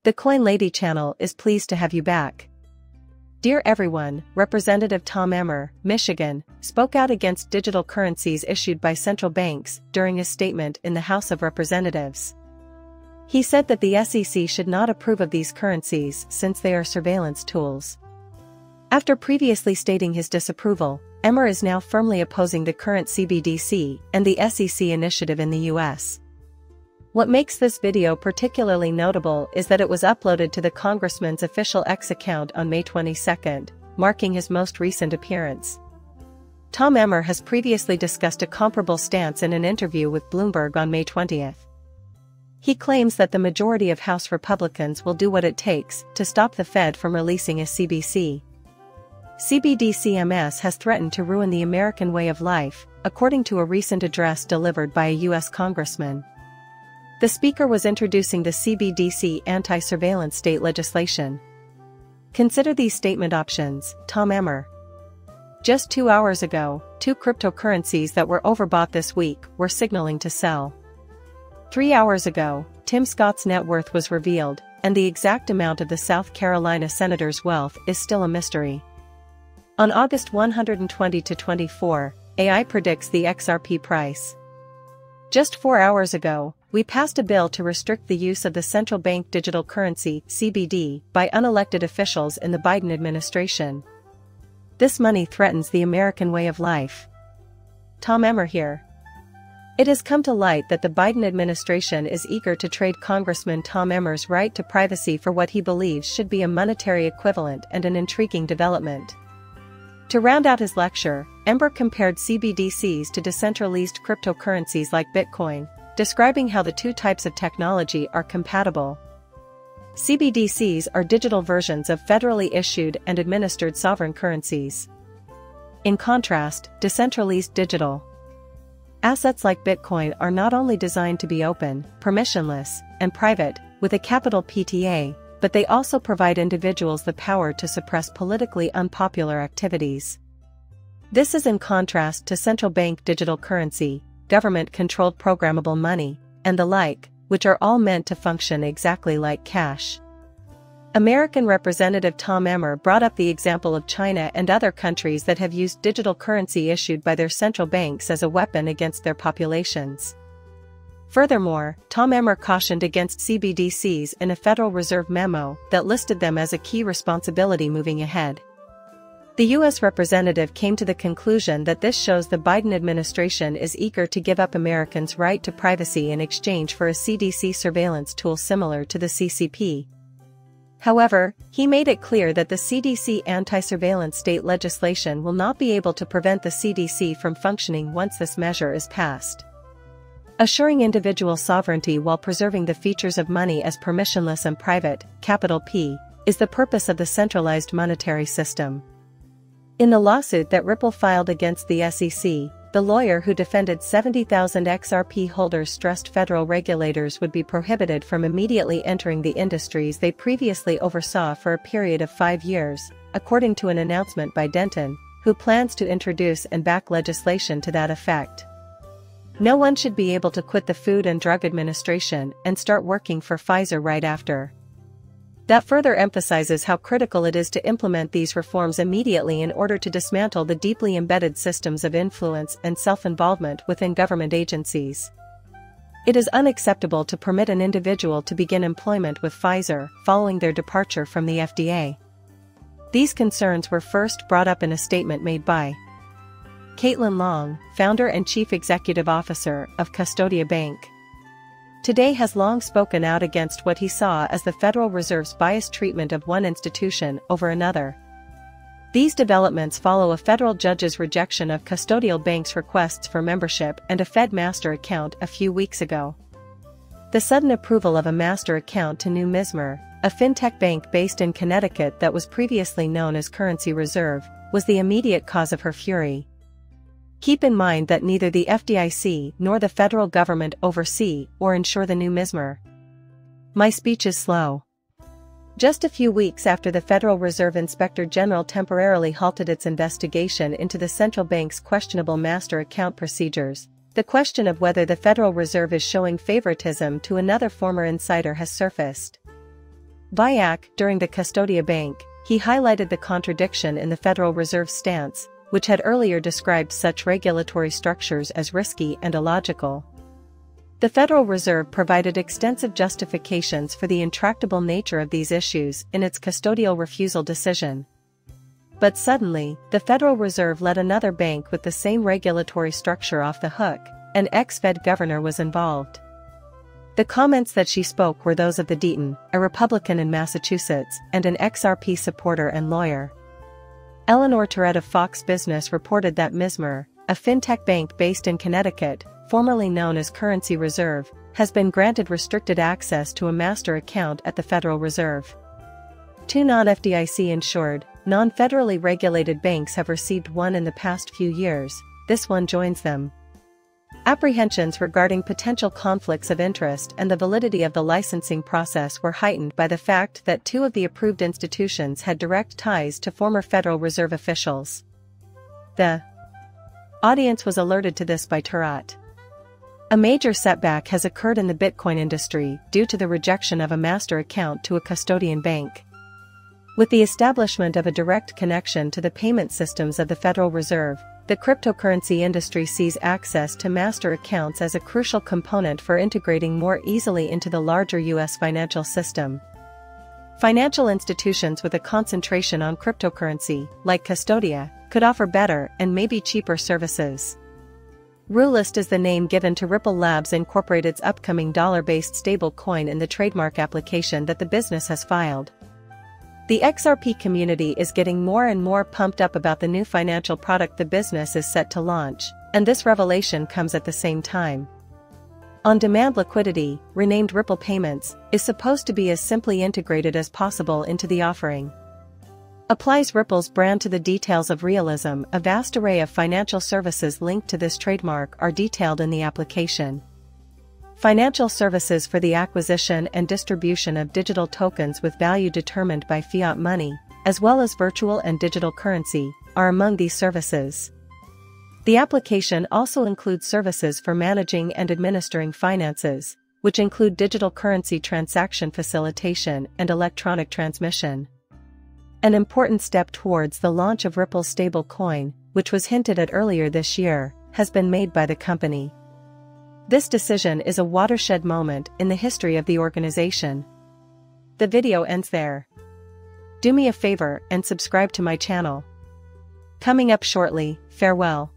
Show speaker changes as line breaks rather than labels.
The Coin Lady channel is pleased to have you back. Dear everyone, Representative Tom Emmer, Michigan, spoke out against digital currencies issued by central banks during a statement in the House of Representatives. He said that the SEC should not approve of these currencies since they are surveillance tools. After previously stating his disapproval, Emmer is now firmly opposing the current CBDC and the SEC initiative in the US. What makes this video particularly notable is that it was uploaded to the Congressman's official X account on May 22, marking his most recent appearance. Tom Emmer has previously discussed a comparable stance in an interview with Bloomberg on May 20. He claims that the majority of House Republicans will do what it takes to stop the Fed from releasing a CBDC. CBDCs has threatened to ruin the American way of life, according to a recent address delivered by a U.S. Congressman. The speaker was introducing the CBDC anti-surveillance state legislation. Consider these statement options, Tom Emmer. Just 2 hours ago, 2 cryptocurrencies that were overbought this week were signaling to sell. 3 hours ago, Tim Scott's net worth was revealed, and the exact amount of the South Carolina senator's wealth is still a mystery. On August 120-24, AI predicts the XRP price. Just 4 hours ago, we passed a bill to restrict the use of the central bank digital currency, CBD, by unelected officials in the Biden administration. This money threatens the American way of life. Tom Emmer here. It has come to light that the Biden administration is eager to trade Congressman Tom Emmer's right to privacy for what he believes should be a monetary equivalent, and an intriguing development. To round out his lecture, Emmer compared CBDCs to decentralized cryptocurrencies like Bitcoin, describing how the two types of technology are compatible. CBDCs are digital versions of federally issued and administered sovereign currencies. In contrast, decentralized digital assets like Bitcoin are not only designed to be open, permissionless, and private, with a capital PTA, but they also provide individuals the power to suppress politically unpopular activities. This is in contrast to central bank digital currency, government-controlled programmable money, and the like, which are all meant to function exactly like cash. American Representative Tom Emmer brought up the example of China and other countries that have used digital currency issued by their central banks as a weapon against their populations. Furthermore, Tom Emmer cautioned against CBDCs in a Federal Reserve memo that listed them as a key responsibility moving ahead. The U.S. representative came to the conclusion that this shows the Biden administration is eager to give up Americans' right to privacy in exchange for a CDC surveillance tool similar to the CCP. However, he made it clear that the CDC anti-surveillance state legislation will not be able to prevent the CDC from functioning once this measure is passed. Assuring individual sovereignty while preserving the features of money as permissionless and private, capital P, is the purpose of the centralized monetary system. In the lawsuit that Ripple filed against the SEC, the lawyer who defended 70,000 XRP holders stressed federal regulators would be prohibited from immediately entering the industries they previously oversaw for a period of 5 years, according to an announcement by Denton, who plans to introduce and back legislation to that effect. No one should be able to quit the Food and Drug Administration and start working for Pfizer right after. That further emphasizes how critical it is to implement these reforms immediately in order to dismantle the deeply embedded systems of influence and self-involvement within government agencies. It is unacceptable to permit an individual to begin employment with Pfizer following their departure from the FDA. These concerns were first brought up in a statement made by Caitlin Long, founder and chief executive officer of Custodia Bank. Today has long spoken out against what he saw as the Federal Reserve's biased treatment of one institution over another. These developments follow a federal judge's rejection of Custodial Bank's requests for membership and a Fed master account a few weeks ago. The sudden approval of a master account to New Mizmer, a fintech bank based in Connecticut that was previously known as Currency Reserve, was the immediate cause of her fury. Keep in mind that neither the FDIC nor the federal government oversee or insure the New Mizmer. My speech is slow. Just a few weeks after the Federal Reserve Inspector General temporarily halted its investigation into the central bank's questionable master account procedures, the question of whether the Federal Reserve is showing favoritism to another former insider has surfaced. During the Custodia Bank, he highlighted the contradiction in the Federal Reserve's stance, which had earlier described such regulatory structures as risky and illogical. The Federal Reserve provided extensive justifications for the intractable nature of these issues in its custodial refusal decision. But suddenly, the Federal Reserve let another bank with the same regulatory structure off the hook. An ex-Fed governor was involved. The comments that she spoke were those of the Deaton, a Republican in Massachusetts, and an XRP supporter and lawyer. Eleanor Tourette of Fox Business reported that Mizmer, a fintech bank based in Connecticut, formerly known as Currency Reserve, has been granted restricted access to a master account at the Federal Reserve. Two non-FDIC-insured, non-federally regulated banks have received one in the past few years. This one joins them. Apprehensions regarding potential conflicts of interest and the validity of the licensing process were heightened by the fact that two of the approved institutions had direct ties to former Federal Reserve officials. The audience was alerted to this by Tourette. A major setback has occurred in the Bitcoin industry due to the rejection of a master account to a custodian bank. With the establishment of a direct connection to the payment systems of the Federal Reserve, the cryptocurrency industry sees access to master accounts as a crucial component for integrating more easily into the larger U.S. financial system. Financial institutions with a concentration on cryptocurrency, like Custodia, could offer better and maybe cheaper services. Rulist is the name given to Ripple Labs Incorporated's upcoming dollar-based stablecoin in the trademark application that the business has filed. The XRP community is getting more and more pumped up about the new financial product the business is set to launch, and this revelation comes at the same time. On-demand liquidity, renamed Ripple Payments, is supposed to be as simply integrated as possible into the offering. Applies Ripple's brand to the details of realism. A vast array of financial services linked to this trademark are detailed in the application. Financial services for the acquisition and distribution of digital tokens with value determined by fiat money, as well as virtual and digital currency, are among these services. The application also includes services for managing and administering finances, which include digital currency transaction facilitation and electronic transmission. An important step towards the launch of Ripple's stablecoin, which was hinted at earlier this year, has been made by the company. This decision is a watershed moment in the history of the organization. The video ends there. Do me a favor and subscribe to my channel. Coming up shortly, farewell.